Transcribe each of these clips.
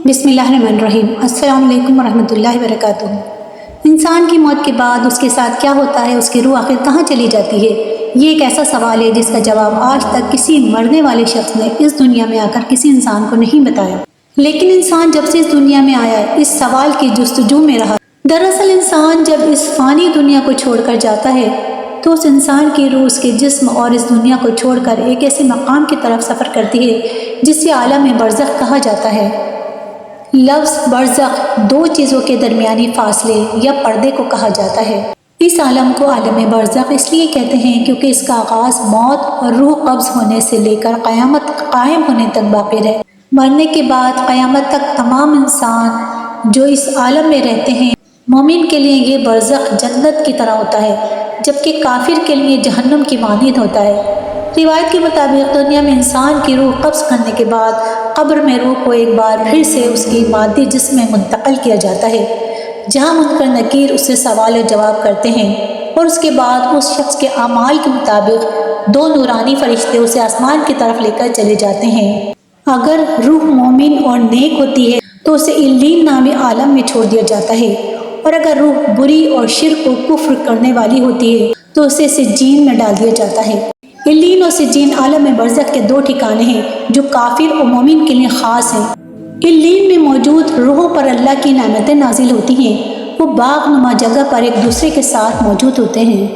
بسم اللہ الرحمن الرحیم۔ السلام علیکم ورحمۃ اللہ وبرکاتہ۔ انسان کی موت کے بعد اس کے ساتھ کیا ہوتا ہے، اس کی روح آخر کہاں چلی جاتی ہے؟ یہ ایک ایسا سوال ہے جس کا جواب آج تک کسی مرنے والے شخص نے اس دنیا میں آ کر کسی انسان کو نہیں بتایا، لیکن انسان جب سے اس دنیا میں آیا اس سوال کی جستجو میں رہا۔ دراصل انسان جب اس فانی دنیا کو چھوڑ کر جاتا ہے تو اس انسان کی روح اس کے جسم اور اس دنیا کو چھوڑ کر ایک ایسے مقام کی طرف سفر کرتی ہے جسے عالم برزخ کہا جاتا ہے۔ لفظ برزخ دو چیزوں کے درمیانی فاصلے یا پردے کو کہا جاتا ہے۔ اس عالم کو عالم برزخ اس لیے کہتے ہیں کیونکہ اس کا آغاز موت اور روح قبض ہونے سے لے کر قیامت قائم ہونے تک باقی رہے۔ مرنے کے بعد قیامت تک تمام انسان جو اس عالم میں رہتے ہیں، مومن کے لیے یہ برزخ جنت کی طرح ہوتا ہے، جبکہ کافر کے لیے جہنم کی مانند ہوتا ہے۔ روایت کے مطابق دنیا میں انسان کی روح قبض کرنے کے بعد قبر میں روح کو ایک بار پھر سے اس کی مادی جسم میں منتقل کیا جاتا ہے، جہاں منکر نکیر اس سے سوال و جواب کرتے ہیں، اور اس کے بعد اس شخص کے اعمال کے مطابق دو نورانی فرشتے اسے آسمان کی طرف لے کر چلے جاتے ہیں۔ اگر روح مومن اور نیک ہوتی ہے تو اسے علین نامی عالم میں چھوڑ دیا جاتا ہے، اور اگر روح بری اور شرک و کفر کرنے والی ہوتی ہے تو اسے سجین میں ڈال دیا جاتا ہے۔ علین اور سجین عالم برزخ کے دو ٹھکانے ہیں جو کافر و مومن کے لیے خاص ہیں۔ علین میں موجود روحوں پر اللہ کی نعمتیں نازل ہوتی ہیں، وہ باغ نما جگہ پر ایک دوسرے کے ساتھ موجود ہوتے ہیں،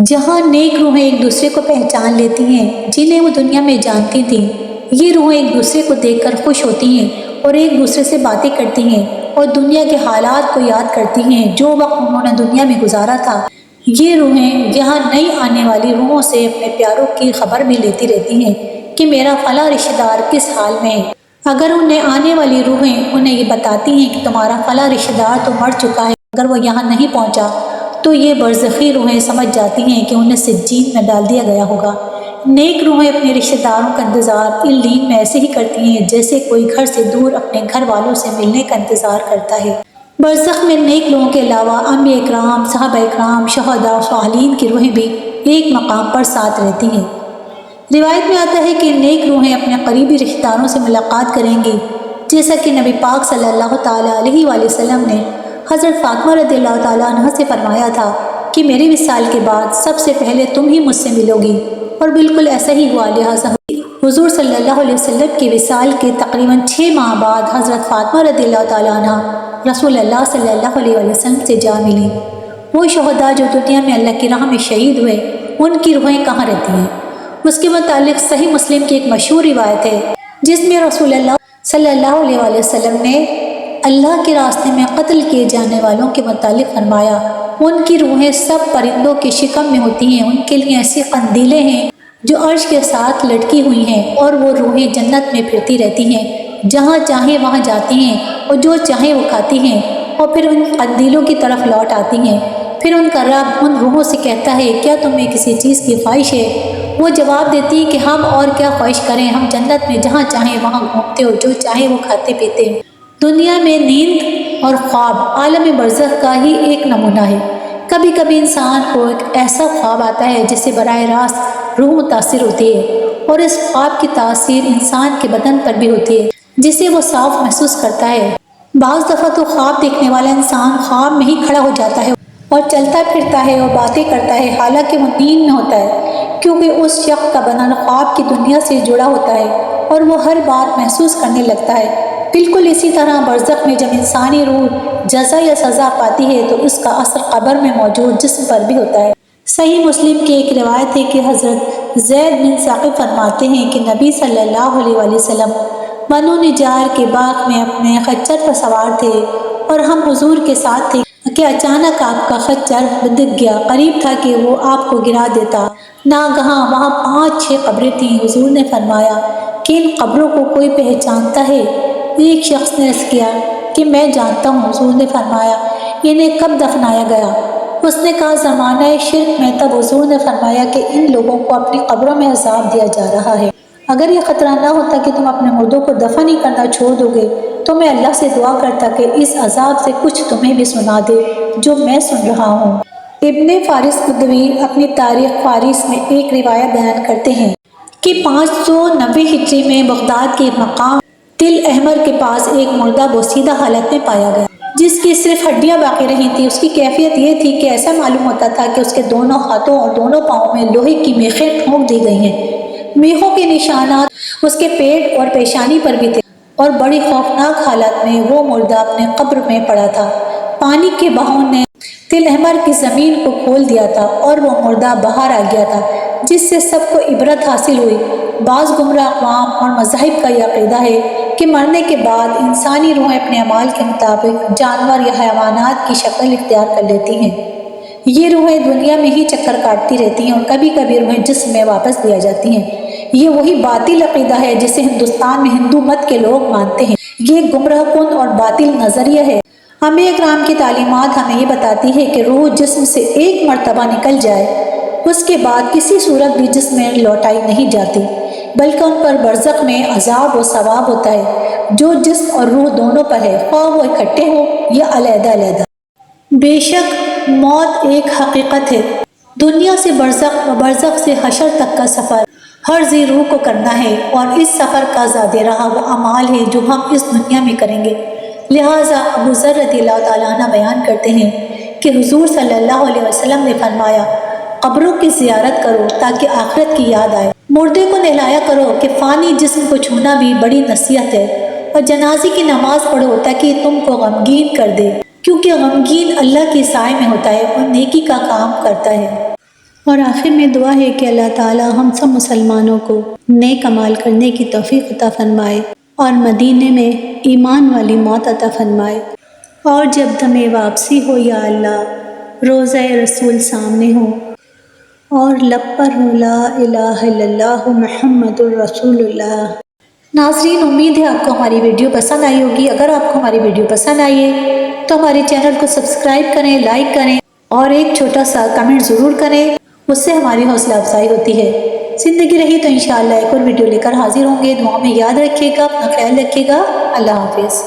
جہاں نیک روحیں ایک دوسرے کو پہچان لیتی ہیں جنہیں وہ دنیا میں جانتی تھیں۔ یہ روحیں ایک دوسرے کو دیکھ کر خوش ہوتی ہیں اور ایک دوسرے سے باتیں کرتی ہیں اور دنیا کے حالات کو یاد کرتی ہیں جو وقت انہوں نے دنیا میں گزارا تھا۔ یہ روحیں یہاں نئی آنے والی روحوں سے اپنے پیاروں کی خبر بھی لیتی رہتی ہیں کہ میرا فلاں رشتہ دار کس حال میں ہے۔ اگر انہیں آنے والی روحیں انہیں یہ بتاتی ہیں کہ تمہارا فلاں رشتہ دار تو مر چکا ہے، اگر وہ یہاں نہیں پہنچا تو یہ برزخی روحیں سمجھ جاتی ہیں کہ انہیں سجین میں ڈال دیا گیا ہوگا۔ نیک روحیں اپنے رشتہ داروں کا انتظار علین میں ایسے ہی کرتی ہیں جیسے کوئی گھر سے دور اپنے گھر والوں سے ملنے کا انتظار کرتا ہے۔ برزخ میں نیک لوگوں کے علاوہ انبیاء اکرام، صحابہ اکرام، شہداء و صالحین کی روحیں بھی ایک مقام پر ساتھ رہتی ہیں۔ روایت میں آتا ہے کہ نیک روحیں اپنے قریبی رشتہ داروں سے ملاقات کریں گی، جیسا کہ نبی پاک صلی اللہ تعالیٰ علیہ وآلہ وسلم نے حضرت فاطمہ رضی اللہ تعالیٰ عنہ سے فرمایا تھا کہ میرے وصال کے بعد سب سے پہلے تم ہی مجھ سے ملو گی، اور بالکل ایسا ہی ہوا۔ لہٰذا حضور صلی اللہ علیہ وسلم کے وصال کے تقریباً 6 ماہ بعد حضرت فاطمہ رضی اللہ تعالیٰ عنہ رسول اللہ صلی اللہ علیہ وسلم سے جا ملی۔ وہ شہداء جو دنیا میں اللہ کی راہ میں شہید ہوئے، ان کی روحیں کہاں رہتی ہیں؟ اس کے متعلق صحیح مسلم کی ایک مشہور روایت ہے جس میں رسول اللہ صلی اللہ علیہ وسلم نے اللہ کے راستے میں قتل کیے جانے والوں کے متعلق فرمایا، ان کی روحیں سب پرندوں کے شکم میں ہوتی ہیں، ان کے لیے ایسی قندیلیں ہیں جو عرش کے ساتھ لٹکی ہوئی ہیں، اور وہ روحیں جنت میں پھرتی رہتی ہیں، جہاں چاہیں وہاں جاتی ہیں اور جو چاہیں وہ کھاتی ہیں، اور پھر ان قندیلوں کی طرف لوٹ آتی ہیں۔ پھر ان کا رب ان روحوں سے کہتا ہے کیا تمہیں کسی چیز کی خواہش ہے؟ وہ جواب دیتی ہے کہ ہم اور کیا خواہش کریں، ہم جنت میں جہاں چاہیں وہاں گھومتے ہو، جو چاہیں وہ کھاتے پیتے ہیں۔ دنیا میں نیند اور خواب عالم برزخ کا ہی ایک نمونہ ہے۔ کبھی کبھی انسان کو ایک ایسا خواب آتا ہے جس سے براہ راست روح متاثر ہوتی ہے، اور اس خواب کی تاثیر انسان کے بدن پر بھی ہوتی ہے جسے وہ صاف محسوس کرتا ہے۔ بعض دفعہ تو خواب دیکھنے والا انسان خواب میں ہی کھڑا ہو جاتا ہے اور چلتا پھرتا ہے اور باتیں کرتا ہے، حالانکہ وہ نیند میں ہوتا ہے، کیونکہ اس شخص کا بدن خواب کی دنیا سے جڑا ہوتا ہے اور وہ ہر بات محسوس کرنے لگتا ہے۔ بالکل اسی طرح برزخ میں جب انسانی روح جزا یا سزا پاتی ہے تو اس کا اثر قبر میں موجود جسم پر بھی ہوتا ہے۔ صحیح مسلم کی ایک روایت ہے کہ حضرت زید بن ثاقب فرماتے ہیں کہ نبی صلی اللہ علیہ وسلم بنو نجار کے باغ میں اپنے خچر پر سوار تھے اور ہم حضور کے ساتھ تھے کہ اچانک آپ کا خچر دب گیا، قریب تھا کہ وہ آپ کو گرا دیتا۔ ناگہاں وہاں 5-6 قبریں تھیں۔ حضور نے فرمایا کہ ان قبروں کو کوئی پہچانتا ہے؟ ایک شخص نے عرض کیا کہ میں جانتا ہوں۔ حضور نے فرمایا انہیں کب دفنایا گیا؟ اس نے کہا زمانہ شرک میں۔ تب حضور نے فرمایا کہ ان لوگوں کو اپنی قبروں میں عذاب دیا جا رہا ہے۔ اگر یہ خطرہ نہ ہوتا کہ تم اپنے مردوں کو دفن ہی کرنا چھوڑ دو گے تو میں اللہ سے دعا کرتا کہ اس عذاب سے کچھ تمہیں بھی سنا دے جو میں سن رہا ہوں۔ ابن فارس قدوی اپنی تاریخ فارس میں ایک روایت بیان کرتے ہیں کہ 590 ہجری میں بغداد کے ایک مقام تل احمر کے پاس ایک مردہ بوسیدہ حالت میں پایا گیا جس کی صرف ہڈیاں باقی رہی تھیں۔ اس کی کیفیت یہ تھی کہ ایسا معلوم ہوتا تھا کہ اس کے دونوں ہاتھوں اور دونوں پاؤں میں لوہے کی میخیں ٹھونک دی گئی ہیں۔ میخوں کے نشانات اس کے پیٹ اور پیشانی پر بھی تھے اور بڑی خوفناک حالت میں وہ مردہ اپنے قبر میں پڑا تھا۔ پانی کے بہاؤ نے تل احمر کی زمین کو کھول دیا تھا اور وہ مردہ باہر آ گیا تھا، جس سے سب کو عبرت حاصل ہوئی۔ بعض گمراہ اقوام اور مذاہب کا یہ عقیدہ ہے کہ مرنے کے بعد انسانی روحیں اپنے اعمال کے مطابق جانور یا حیوانات کی شکل اختیار کر لیتی ہیں۔ یہ روحیں دنیا میں ہی چکر کاٹتی رہتی ہیں اور کبھی کبھی روحیں جسم میں واپس دیا جاتی ہیں۔ یہ وہی باطل عقیدہ ہے جسے ہندوستان میں ہندو مت کے لوگ مانتے ہیں۔ یہ گمراہ کن اور باطل نظریہ ہے۔ انبیاء کرام کی تعلیمات ہمیں یہ بتاتی ہے کہ روح جسم سے ایک مرتبہ نکل جائے، اس کے بعد کسی صورت بھی جسم میں لوٹائی نہیں جاتی، بلکہ ان پر برزخ میں عذاب و ثواب ہوتا ہے جو جسم اور روح دونوں پر ہے، خواہ وہ اکٹھے ہو یا علیحدہ علیحدہ۔ بے شک موت ایک حقیقت ہے۔ دنیا سے برزخ و برزخ سے حشر تک کا سفر ہر ذی روح کو کرنا ہے، اور اس سفر کا زاد رہا وہ اعمال ہے جو ہم اس دنیا میں کریں گے۔ لہٰذا ابو ذر رضی اللہ تعالیٰ عنہ بیان کرتے ہیں کہ حضور صلی اللہ علیہ وسلم نے فرمایا، قبروں کی زیارت کرو تاکہ آخرت کی یاد آئے، مردے کو نہلایا کرو کہ فانی جسم کو چھونا بھی بڑی نصیحت ہے، اور جنازے کی نماز پڑھو تاکہ تم کو غمگین کر دے، کیونکہ غمگین اللہ کے سائے میں ہوتا ہے اور نیکی کا کام کرتا ہے۔ اور آخر میں دعا ہے کہ اللہ تعالیٰ ہم سب مسلمانوں کو نیک اعمال کرنے کی توفیق عطا فرمائے اور مدینے میں ایمان والی موت عطا فرمائے، اور جب دم واپسی ہو یا اللہ روضہ رسول سامنے ہو اور لب پر ہو لا الہ الا اللہ محمد الرسول اللہ۔ ناظرین، امید ہے آپ کو ہماری ویڈیو پسند آئی ہوگی۔ اگر آپ کو ہماری ویڈیو پسند آئی ہے تو ہمارے چینل کو سبسکرائب کریں، لائک کریں اور ایک چھوٹا سا کمنٹ ضرور کریں، اس سے ہماری حوصلہ افزائی ہوتی ہے۔ زندگی رہی تو انشاءاللہ ایک اور ویڈیو لے کر حاضر ہوں گے۔ دعا میں یاد رکھیے گا، اپنا خیال رکھیے گا۔ اللہ حافظ۔